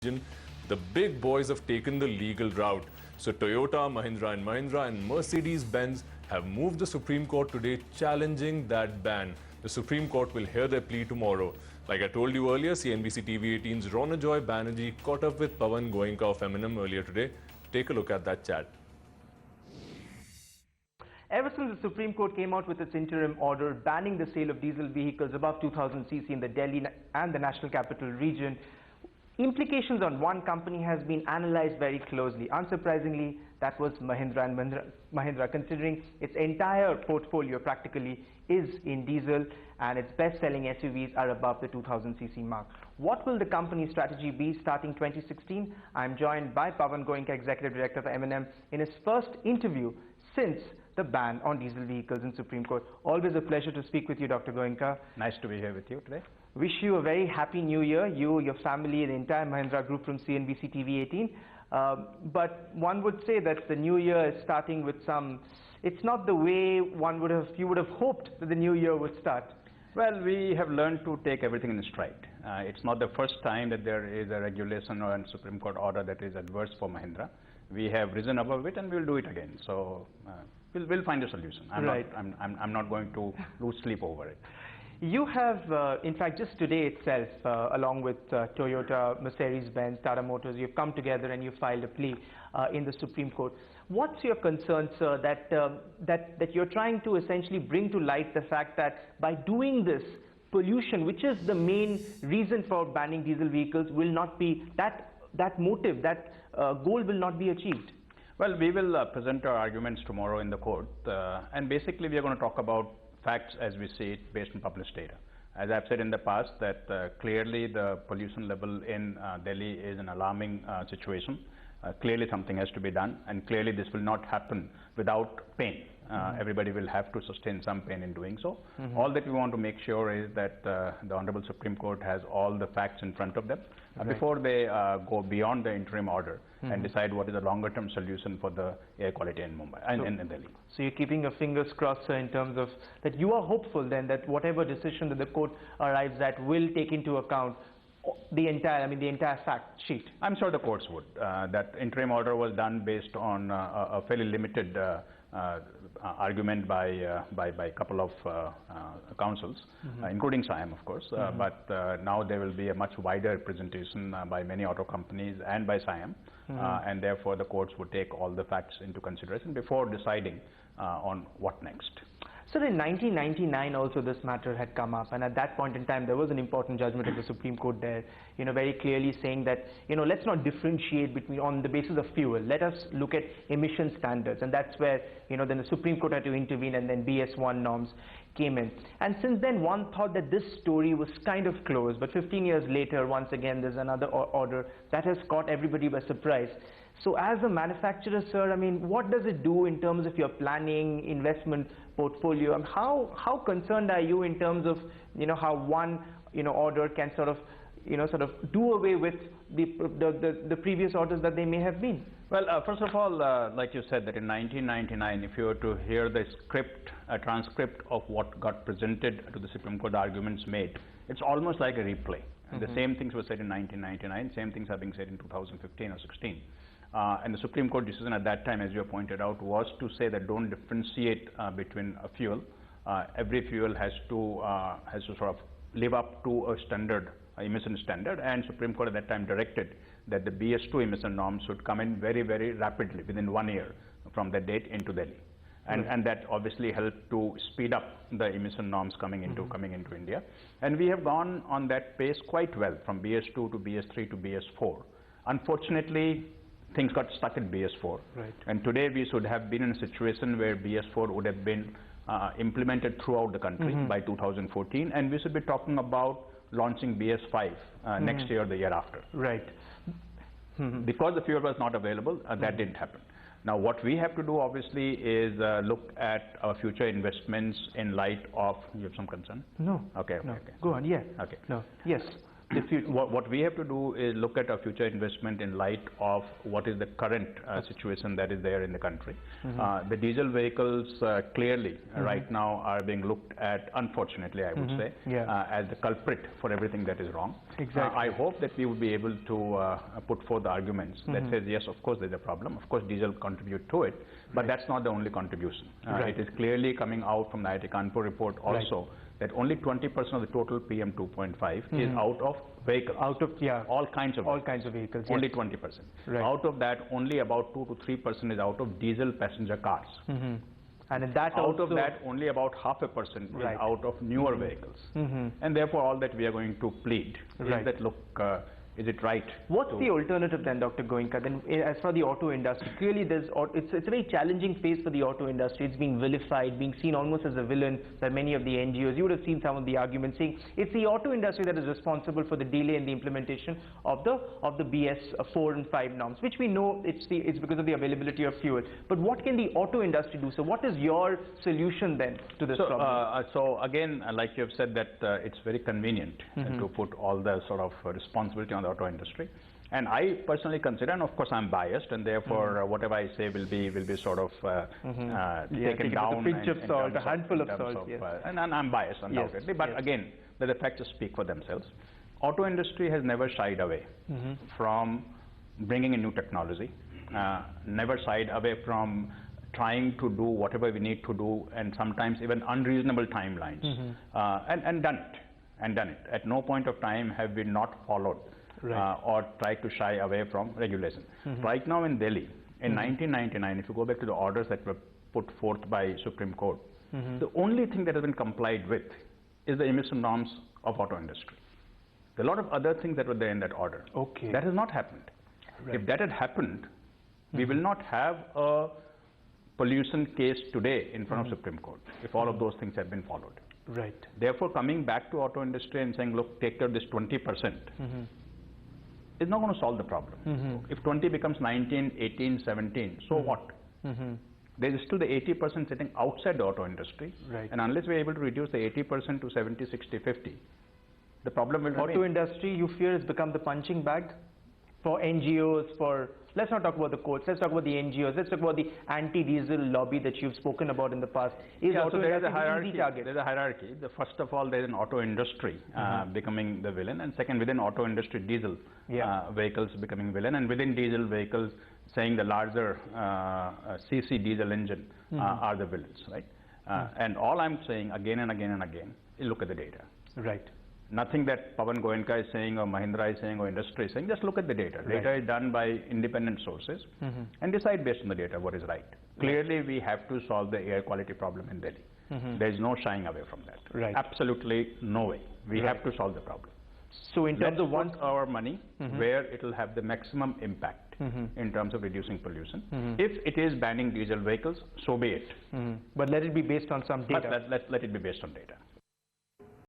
region, the big boys have taken the legal route. So Toyota, Mahindra Mahindra and Mercedes-Benz have moved the Supreme Court today challenging that ban. The Supreme Court will hear their plea tomorrow. Like I told you earlier, CNBC TV 18's Ronojoy Banerjee caught up with Pawan Goenka of M&M earlier today. Take a look at that chat. Ever since the Supreme Court came out with its interim order banning the sale of diesel vehicles above 2000 cc in the Delhi and the National Capital Region, implications on one company has been analyzed very closely. Unsurprisingly, that was Mahindra Mahindra, considering its entire portfolio practically is in diesel and its best-selling SUVs are above the 2000 cc mark. What will the company's strategy be starting 2016? I'm joined by Pawan Goenka, Executive Director for M&M, in his first interview since the ban on diesel vehicles in Supreme Court. Always a pleasure to speak with you, Dr. Goenka. Nice to be here with you today. Wish you a very happy new year, you, your family, the entire Mahindra group from CNBC TV 18. But one would say that the new year is starting with some, it's not the way you would have hoped that the new year would start. Well, we have learned to take everything in stride. It's not the first time that there is a regulation or a Supreme Court order that is adverse for Mahindra. We have risen above it and we'll do it again. So we'll find a solution. I'm not going to lose sleep over it. You have, in fact, just today itself, along with Toyota, Mercedes-Benz, Tata Motors, you've come together and you filed a plea in the Supreme Court. What's your concern, sir, that you're trying to essentially bring to light the fact that by doing this, pollution, which is the main reason for banning diesel vehicles, will not be, that motive, that goal will not be achieved? Well, we will present our arguments tomorrow in the court, and basically we are going to talk about facts as we see it based on published data. As I've said in the past, that clearly the pollution level in Delhi is an alarming situation. Clearly something has to be done, and clearly this will not happen without pain. Everybody will have to sustain some pain in doing so. All that we want to make sure is that the Honorable Supreme Court has all the facts in front of them before they go beyond the interim order and decide what is a longer-term solution for the air quality in Mumbai and in Delhi. So you're keeping your fingers crossed, sir, in terms of that you are hopeful then that whatever decision that the court arrives at will take into account the entire fact sheet. I'm sure the courts would. That interim order was done based on a fairly limited argument by a couple of councils, including SIAM, of course. But now there will be a much wider representation by many auto companies and by SIAM, and therefore the courts would take all the facts into consideration before deciding on what next. So in 1999 also this matter had come up, and at that point in time there was an important judgment of the Supreme Court there, very clearly saying that, let's not differentiate between on the basis of fuel. Let us look at emission standards, and that's where, then the Supreme Court had to intervene, and then BS1 norms came in. And since then one thought that this story was kind of closed, but 15 years later, once again, there's another order that has caught everybody by surprise. So as a manufacturer, sir, what does it do in terms of your planning, investment portfolio? And how concerned are you in terms of, how one, order can sort of do away with the previous orders that they may have been? Well, first of all, like you said, that in 1999, if you were to hear the transcript of what got presented to the Supreme Court, arguments made, it's almost like a replay. And the same things were said in 1999, same things are being said in 2015 or 16. And the Supreme Court decision at that time, as you have pointed out, was to say that don't differentiate between a fuel. Every fuel has to sort of live up to a standard, emission standard, and Supreme Court at that time directed that the BS2 emission norms should come in very, very rapidly within 1 year from that date into Delhi. And that obviously helped to speed up the emission norms coming into India. And we have gone on that pace quite well from BS2 to BS3 to BS4. Unfortunately, things got stuck in BS4. Right. And today we should have been in a situation where BS4 would have been implemented throughout the country by 2014, and we should be talking about launching BS5 next year or the year after. Right. Because the fuel was not available, that didn't happen. Now what we have to do obviously is look at our future investments in light of, you have some concern? No. Okay. No. Okay. Go on, yeah. Okay. No. Yes. What we have to do is look at our future investment in light of what is the current situation that is there in the country. The diesel vehicles clearly right now are being looked at, unfortunately I would say, as the culprit for everything that is wrong. Exactly. I hope that we will be able to put forth the arguments that says, yes, of course there's a problem, of course diesel contribute to it, but that's not the only contribution. It is clearly coming out from the IIT Kanpur report also, that only 20% of the total PM 2.5 is out of vehicles. Out of, all kinds of vehicles. Only 20%. Out of that, only about 2 to 3% is out of diesel passenger cars. And in that out of that, only about 0.5% is out of newer vehicles. And therefore, all that we are going to plead is that, look, is it right? What's the alternative then, Dr. Goenka? Then, as for the auto industry, clearly it's a very challenging phase for the auto industry. It's being vilified, being seen almost as a villain by many of the NGOs. You would have seen some of the arguments saying it's the auto industry that is responsible for the delay in the implementation of the BS 4 and 5 norms, which we know it's because of the availability of fuel. But what can the auto industry do? So what is your solution then to this problem? So again, like you have said, that it's very convenient to put all the sort of responsibility on the auto industry, and I personally consider, and of course I'm biased, and therefore whatever I say will be sort of taken down with a pinch of salt, a handful of salt, and I'm biased undoubtedly, but again, the facts speak for themselves. Auto industry has never shied away from bringing in new technology, never shied away from trying to do whatever we need to do, and sometimes even unreasonable timelines, and done it. At no point of time have we not followed or tried to shy away from regulation. Right now in Delhi, in 1999, if you go back to the orders that were put forth by Supreme Court, the only thing that has been complied with is the emission norms of auto industry. There are a lot of other things that were there in that order. That has not happened. If that had happened, we will not have a pollution case today in front of Supreme Court if all of those things had been followed. Therefore, coming back to auto industry and saying, look, take care of this 20%, is not going to solve the problem. If 20 becomes 19, 18, 17, so what? There is still the 80% sitting outside the auto industry, and unless we are able to reduce the 80% to 70, 60, 50, the problem will remain. Auto industry, you fear, has become the punching bag for NGOs, for, let's not talk about the courts, let's talk about the NGOs, let's talk about the anti-diesel lobby that you've spoken about in the past. Is auto so there is a hierarchy? There's a hierarchy. First of all, there's an auto industry becoming the villain, and second, within auto industry, diesel vehicles becoming villain, and within diesel vehicles, saying the larger CC diesel engine are the villains, right? And all I'm saying again and again and again is look at the data. Nothing that Pawan Goenka is saying or Mahindra is saying or industry is saying, just look at the data. Data is done by independent sources and decide based on the data what is right. Clearly, we have to solve the air quality problem in Delhi. There is no shying away from that. Absolutely no way. We have to solve the problem. So in terms of our money where it will have the maximum impact in terms of reducing pollution. If it is banning diesel vehicles, so be it. But let it be based on some data. But let it be based on data.